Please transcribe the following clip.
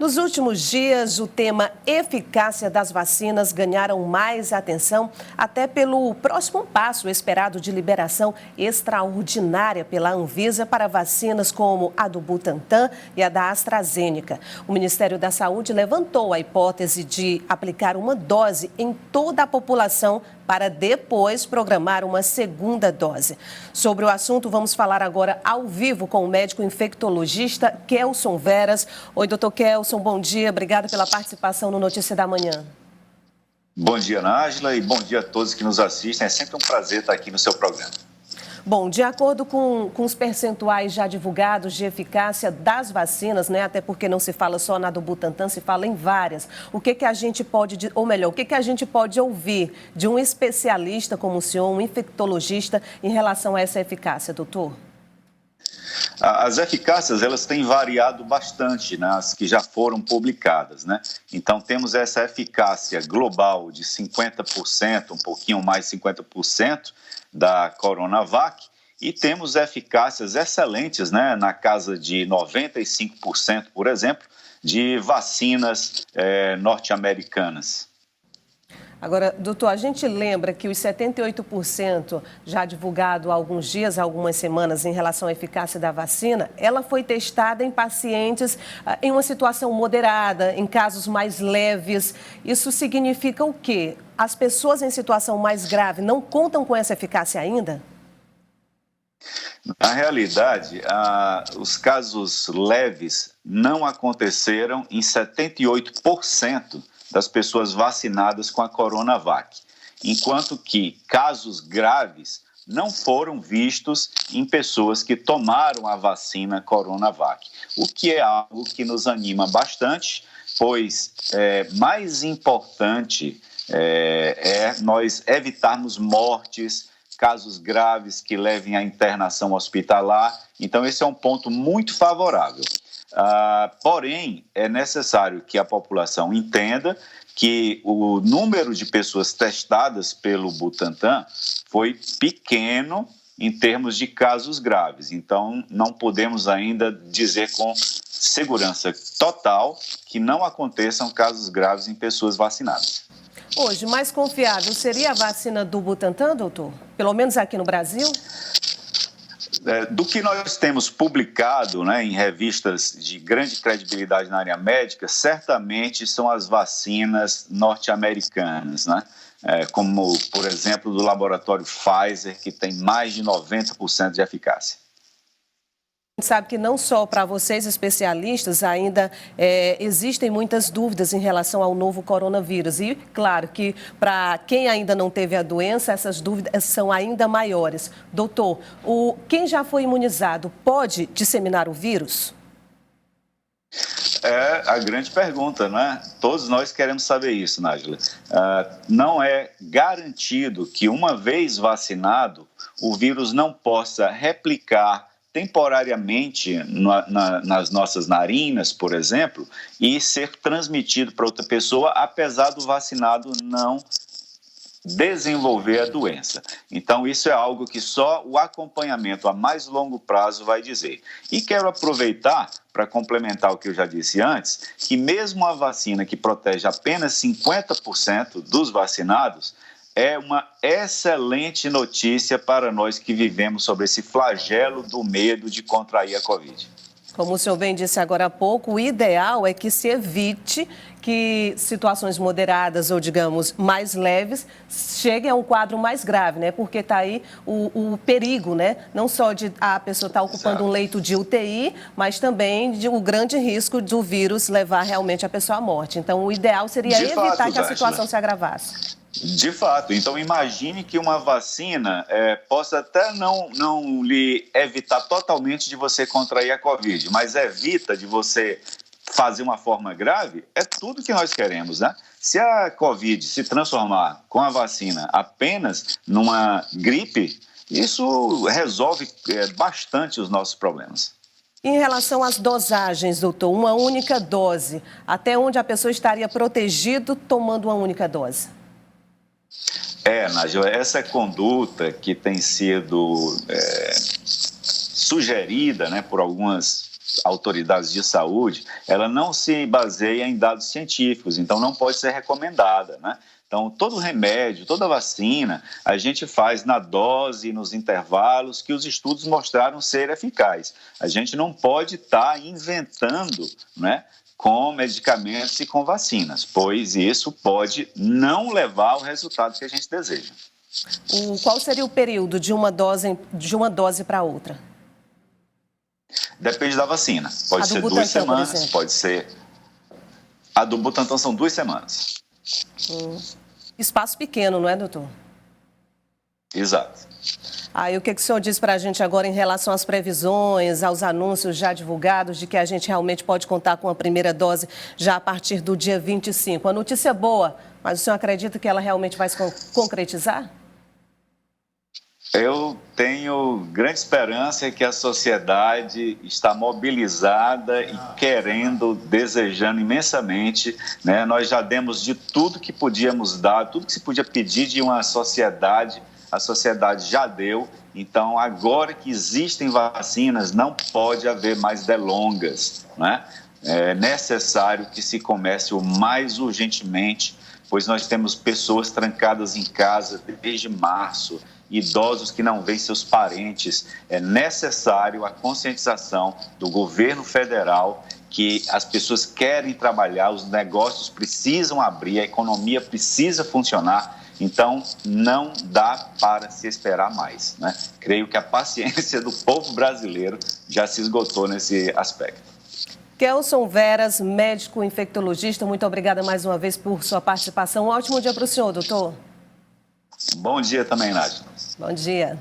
Nos últimos dias, o tema eficácia das vacinas ganharam mais atenção, até pelo próximo passo esperado de liberação extraordinária pela Anvisa para vacinas como a do Butantan e a da AstraZeneca. O Ministério da Saúde levantou a hipótese de aplicar uma dose em toda a população para depois programar uma segunda dose. Sobre o assunto, vamos falar agora ao vivo com o médico infectologista Kelson Veras. Oi, doutor Kelson, bom dia. Obrigada pela participação no Notícia da Manhã. Bom dia, Nájila, e bom dia a todos que nos assistem. É sempre um prazer estar aqui no seu programa. Bom, de acordo com os percentuais já divulgados de eficácia das vacinas, né, até porque não se fala só na do Butantan, se fala em várias, o que a gente pode, ou melhor, o que a gente pode ouvir de um especialista como o senhor, um infectologista, em relação a essa eficácia, doutor? As eficácias, elas têm variado bastante nas que já foram publicadas, né? Então, temos essa eficácia global de 50%, um pouquinho mais de 50% da Coronavac, e temos eficácias excelentes, né? Na casa de 95%, por exemplo, de vacinas norte-americanas. Agora, doutor, a gente lembra que os 78% já divulgado há alguns dias, há algumas semanas, em relação à eficácia da vacina, ela foi testada em pacientes em uma situação moderada, em casos mais leves. Isso significa o quê? As pessoas em situação mais grave não contam com essa eficácia ainda? Na realidade, os casos leves não aconteceram em 78% das pessoas vacinadas com a Coronavac, enquanto que casos graves não foram vistos em pessoas que tomaram a vacina Coronavac, o que é algo que nos anima bastante, pois mais importante é nós evitarmos mortes, casos graves que levem à internação hospitalar. Então, esse é um ponto muito favorável. Porém, é necessário que a população entenda que o número de pessoas testadas pelo Butantan foi pequeno em termos de casos graves. Então, não podemos ainda dizer com segurança total que não aconteçam casos graves em pessoas vacinadas. Hoje, mais confiável seria a vacina do Butantan, doutor? Pelo menos aqui no Brasil? Do que nós temos publicado, né, em revistas de grande credibilidade na área médica, certamente são as vacinas norte-americanas, né? Como, por exemplo, do laboratório Pfizer, que tem mais de 90% de eficácia. A gente sabe que não só para vocês especialistas ainda existem muitas dúvidas em relação ao novo coronavírus. E claro que para quem ainda não teve a doença, essas dúvidas são ainda maiores. Doutor, quem já foi imunizado pode disseminar o vírus? É a grande pergunta, né? Todos nós queremos saber isso, Nájila. Não é garantido que uma vez vacinado, o vírus não possa replicar temporariamente nas nossas narinas, por exemplo, e ser transmitido para outra pessoa, apesar do vacinado não desenvolver a doença. Então, isso é algo que só o acompanhamento a mais longo prazo vai dizer. E quero aproveitar para complementar o que eu já disse antes, que mesmo a vacina que protege apenas 50% dos vacinados, é uma excelente notícia para nós que vivemos sobre esse flagelo do medo de contrair a Covid. Como o senhor bem disse agora há pouco, o ideal é que se evite que situações moderadas ou, digamos, mais leves cheguem a um quadro mais grave, né? Porque está aí o perigo, né? Não só de a pessoa estar ocupando um leito de UTI, mas também de o grande risco do vírus levar realmente a pessoa à morte. Então, o ideal seria evitar que a situação se agravasse. De fato. Então, imagine que uma vacina possa até não lhe evitar totalmente de você contrair a Covid, mas evita de você fazer uma forma grave, é tudo que nós queremos, né? Se a Covid se transformar com a vacina apenas numa gripe, isso resolve bastante os nossos problemas. Em relação às dosagens, doutor, uma única dose, até onde a pessoa estaria protegida tomando uma única dose? Nájila, essa conduta que tem sido sugerida, né, por algumas autoridades de saúde, ela não se baseia em dados científicos, então não pode ser recomendada, né? Então, todo remédio, toda vacina, a gente faz na dose, nos intervalos que os estudos mostraram ser eficaz. A gente não pode estar inventando, né, com medicamentos e com vacinas, pois isso pode não levar ao resultado que a gente deseja. Qual seria o período de uma dose para outra? Depende da vacina. Pode ser 2 semanas, pode ser... A do Butantan são 2 semanas. Espaço pequeno, não é, doutor? Exato. E o que o senhor diz para a gente agora em relação às previsões, aos anúncios já divulgados de que a gente realmente pode contar com a primeira dose já a partir do dia 25? A notícia é boa, mas o senhor acredita que ela realmente vai se concretizar? Eu tenho grande esperança que a sociedade está mobilizada e querendo, desejando imensamente, né? Nós já demos de tudo que podíamos dar, tudo que se podia pedir de uma sociedade, a sociedade já deu. Então, agora que existem vacinas, não pode haver mais delongas, né? É necessário que se comece o mais urgentemente, pois nós temos pessoas trancadas em casa desde março, idosos que não veem seus parentes. É necessário a conscientização do governo federal que as pessoas querem trabalhar, os negócios precisam abrir, a economia precisa funcionar. Então, não dá para se esperar mais, né? Creio que a paciência do povo brasileiro já se esgotou nesse aspecto. Kelson Veras, médico infectologista, muito obrigada mais uma vez por sua participação. Um ótimo dia para o senhor, doutor. Bom dia também, Nádia. Bom dia.